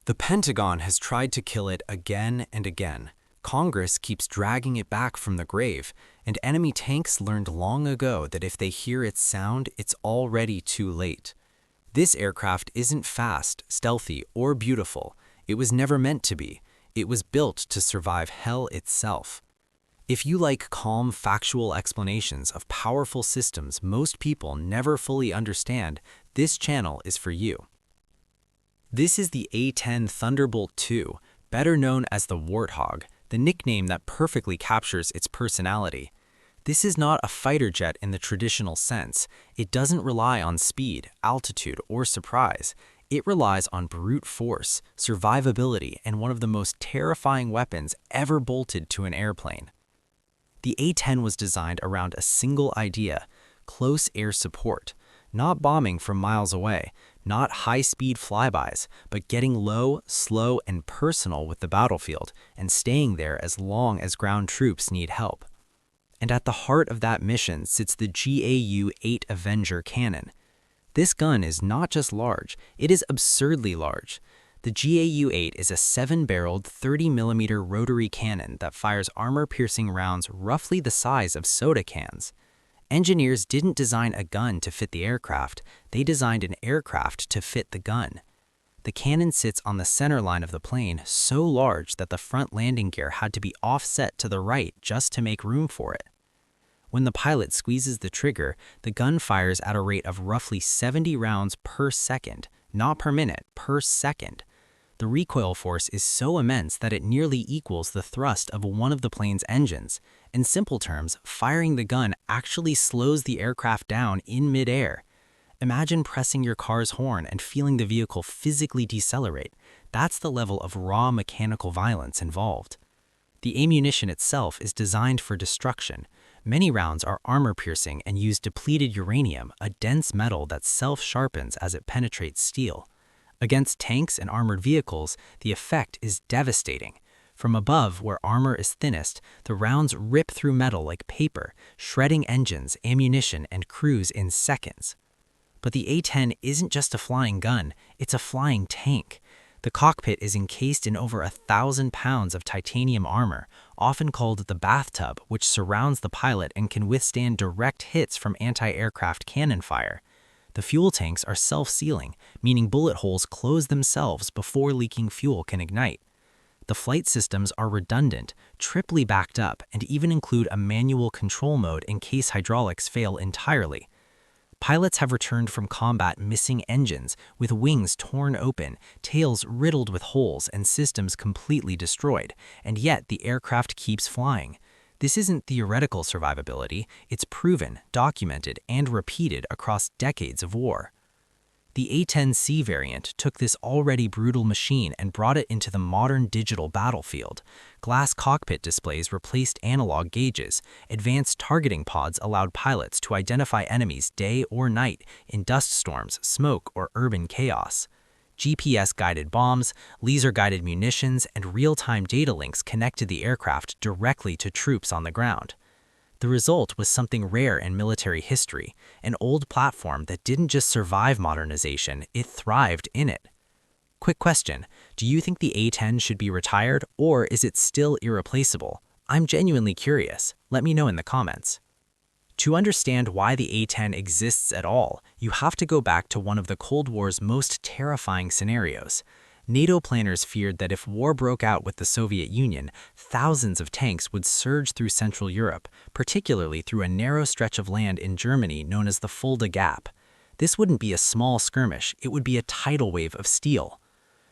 The Pentagon has tried to kill it again and again. Congress keeps dragging it back from the grave, and enemy tanks learned long ago that if they hear its sound, it's already too late. This aircraft isn't fast, stealthy, or beautiful. It was never meant to be. It was built to survive hell itself. If you like calm, factual explanations of powerful systems most people never fully understand, this channel is for you. This is the A-10 Thunderbolt II, better known as the Warthog, the nickname that perfectly captures its personality. This is not a fighter jet in the traditional sense. It doesn't rely on speed, altitude, or surprise. It relies on brute force, survivability, and one of the most terrifying weapons ever bolted to an airplane. The A-10 was designed around a single idea: close air support. Not bombing from miles away, not high-speed flybys, but getting low, slow, and personal with the battlefield, and staying there as long as ground troops need help. And at the heart of that mission sits the GAU-8 Avenger cannon. This gun is not just large, it is absurdly large. The GAU-8 is a 7-barreled 30mm rotary cannon that fires armor-piercing rounds roughly the size of soda cans. Engineers didn't design a gun to fit the aircraft, they designed an aircraft to fit the gun. The cannon sits on the center line of the plane, so large that the front landing gear had to be offset to the right just to make room for it. When the pilot squeezes the trigger, the gun fires at a rate of roughly 70 rounds per second, not per minute, per second. The recoil force is so immense that it nearly equals the thrust of one of the plane's engines. In simple terms, firing the gun actually slows the aircraft down in midair. Imagine pressing your car's horn and feeling the vehicle physically decelerate. That's the level of raw mechanical violence involved. The ammunition itself is designed for destruction. Many rounds are armor-piercing and use depleted uranium, a dense metal that self-sharpens as it penetrates steel. Against tanks and armored vehicles, the effect is devastating. From above, where armor is thinnest, the rounds rip through metal like paper, shredding engines, ammunition, and crews in seconds. But the A-10 isn't just a flying gun, it's a flying tank. The cockpit is encased in over 1,000 pounds of titanium armor, often called the bathtub, which surrounds the pilot and can withstand direct hits from anti-aircraft cannon fire. The fuel tanks are self-sealing, meaning bullet holes close themselves before leaking fuel can ignite. The flight systems are redundant, triply backed up, and even include a manual control mode in case hydraulics fail entirely. Pilots have returned from combat missing engines, with wings torn open, tails riddled with holes, and systems completely destroyed, and yet the aircraft keeps flying. This isn't theoretical survivability, it's proven, documented, and repeated across decades of war. The A-10C variant took this already brutal machine and brought it into the modern digital battlefield. Glass cockpit displays replaced analog gauges. Advanced targeting pods allowed pilots to identify enemies day or night in dust storms, smoke, or urban chaos. GPS-guided bombs, laser-guided munitions, and real-time data links connected the aircraft directly to troops on the ground. The result was something rare in military history, an old platform that didn't just survive modernization, it thrived in it. Quick question, do you think the A-10 should be retired, or is it still irreplaceable? I'm genuinely curious. Let me know in the comments. To understand why the A-10 exists at all, you have to go back to one of the Cold War's most terrifying scenarios. NATO planners feared that if war broke out with the Soviet Union, thousands of tanks would surge through Central Europe, particularly through a narrow stretch of land in Germany known as the Fulda Gap. This wouldn't be a small skirmish, it would be a tidal wave of steel.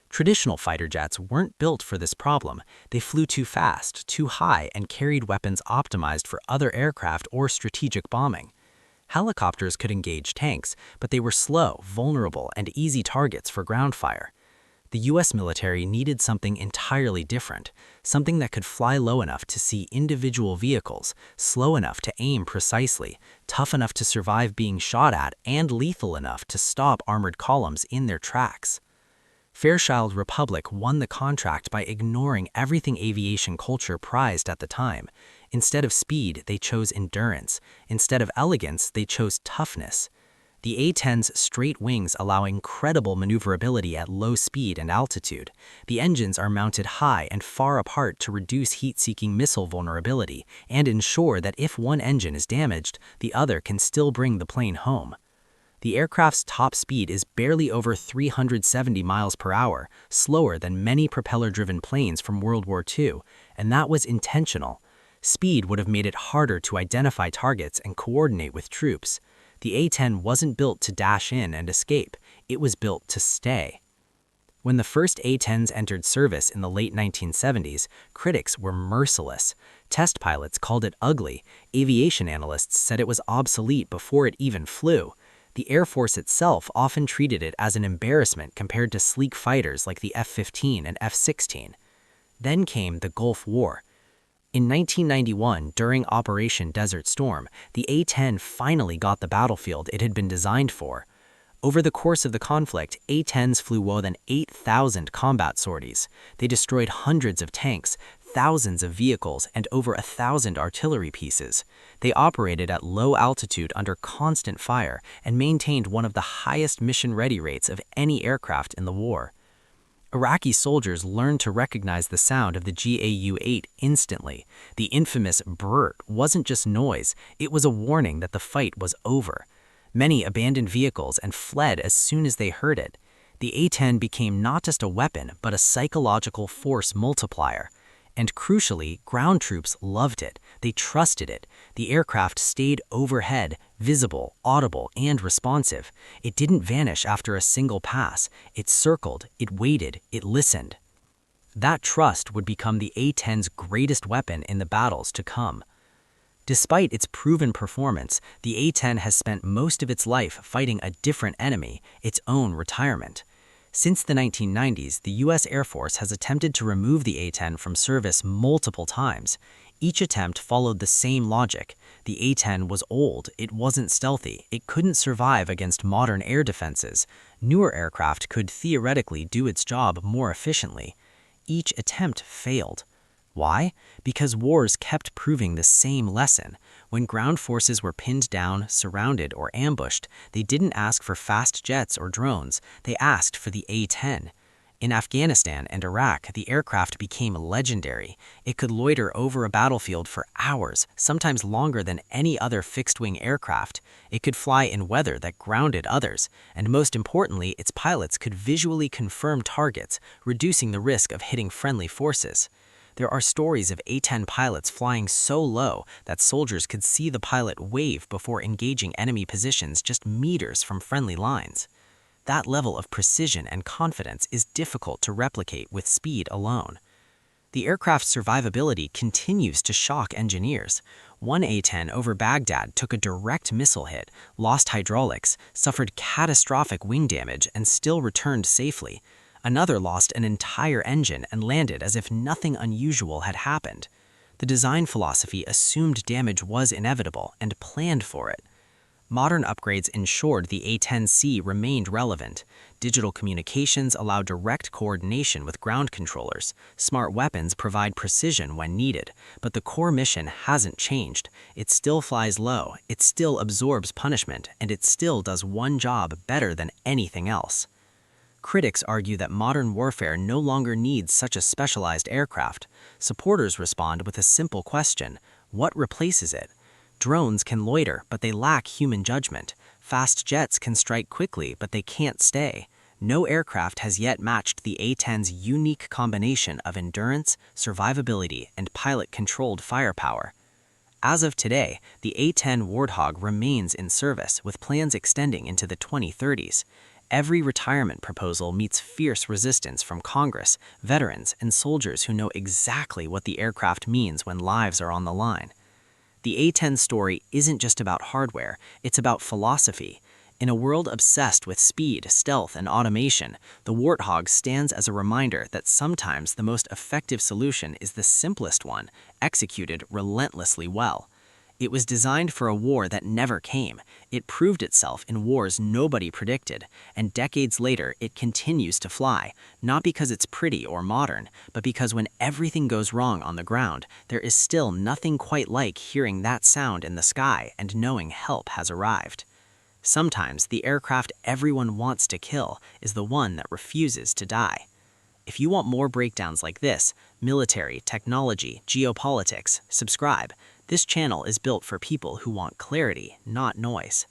Traditional fighter jets weren't built for this problem. They flew too fast, too high, and carried weapons optimized for other aircraft or strategic bombing. Helicopters could engage tanks, but they were slow, vulnerable, and easy targets for ground fire. The US military needed something entirely different, something that could fly low enough to see individual vehicles, slow enough to aim precisely, tough enough to survive being shot at, and lethal enough to stop armored columns in their tracks. Fairchild Republic won the contract by ignoring everything aviation culture prized at the time. Instead of speed, they chose endurance. Instead of elegance, they chose toughness. The A-10's straight wings allow incredible maneuverability at low speed and altitude. The engines are mounted high and far apart to reduce heat-seeking missile vulnerability and ensure that if one engine is damaged, the other can still bring the plane home. The aircraft's top speed is barely over 370 miles per hour, slower than many propeller-driven planes from World War II, and that was intentional. Speed would have made it harder to identify targets and coordinate with troops. The A-10 wasn't built to dash in and escape, it was built to stay. When the first A-10s entered service in the late 1970s, critics were merciless. Test pilots called it ugly, aviation analysts said it was obsolete before it even flew. The Air Force itself often treated it as an embarrassment compared to sleek fighters like the F-15 and F-16. Then came the Gulf War. In 1991, during Operation Desert Storm, the A-10 finally got the battlefield it had been designed for. Over the course of the conflict, A-10s flew more than 8,000 combat sorties. They destroyed hundreds of tanks, thousands of vehicles, and over 1,000 artillery pieces. They operated at low altitude under constant fire and maintained one of the highest mission-ready rates of any aircraft in the war. Iraqi soldiers learned to recognize the sound of the GAU-8 instantly. The infamous brrrt wasn't just noise, it was a warning that the fight was over. Many abandoned vehicles and fled as soon as they heard it. The A-10 became not just a weapon, but a psychological force multiplier. And crucially, ground troops loved it. They trusted it. The aircraft stayed overhead, visible, audible, and responsive. It didn't vanish after a single pass. It circled, it waited, it listened. That trust would become the A-10's greatest weapon in the battles to come. Despite its proven performance, the A-10 has spent most of its life fighting a different enemy, its own retirement. Since the 1990s, the U.S. Air Force has attempted to remove the A-10 from service multiple times. Each attempt followed the same logic. The A-10 was old, it wasn't stealthy, it couldn't survive against modern air defenses. Newer aircraft could theoretically do its job more efficiently. Each attempt failed. Why? Because wars kept proving the same lesson. When ground forces were pinned down, surrounded, or ambushed, they didn't ask for fast jets or drones, they asked for the A-10. In Afghanistan and Iraq, the aircraft became legendary. It could loiter over a battlefield for hours, sometimes longer than any other fixed-wing aircraft. It could fly in weather that grounded others, and most importantly, its pilots could visually confirm targets, reducing the risk of hitting friendly forces. There are stories of A-10 pilots flying so low that soldiers could see the pilot wave before engaging enemy positions just meters from friendly lines. That level of precision and confidence is difficult to replicate with speed alone. The aircraft's survivability continues to shock engineers. One A-10 over Baghdad took a direct missile hit, lost hydraulics, suffered catastrophic wing damage, and still returned safely. Another lost an entire engine and landed as if nothing unusual had happened. The design philosophy assumed damage was inevitable and planned for it. Modern upgrades ensured the A-10C remained relevant. Digital communications allow direct coordination with ground controllers. Smart weapons provide precision when needed, but the core mission hasn't changed. It still flies low, it still absorbs punishment, and it still does one job better than anything else. Critics argue that modern warfare no longer needs such a specialized aircraft. Supporters respond with a simple question: what replaces it? Drones can loiter, but they lack human judgment. Fast jets can strike quickly, but they can't stay. No aircraft has yet matched the A-10's unique combination of endurance, survivability, and pilot-controlled firepower. As of today, the A-10 Warthog remains in service, with plans extending into the 2030s. Every retirement proposal meets fierce resistance from Congress, veterans, and soldiers who know exactly what the aircraft means when lives are on the line. The A-10 story isn't just about hardware, it's about philosophy. In a world obsessed with speed, stealth, and automation, the Warthog stands as a reminder that sometimes the most effective solution is the simplest one, executed relentlessly well. It was designed for a war that never came. It proved itself in wars nobody predicted, and decades later it continues to fly, not because it's pretty or modern, but because when everything goes wrong on the ground, there is still nothing quite like hearing that sound in the sky and knowing help has arrived. Sometimes the aircraft everyone wants to kill is the one that refuses to die. If you want more breakdowns like this, military, technology, geopolitics, subscribe. This channel is built for people who want clarity, not noise.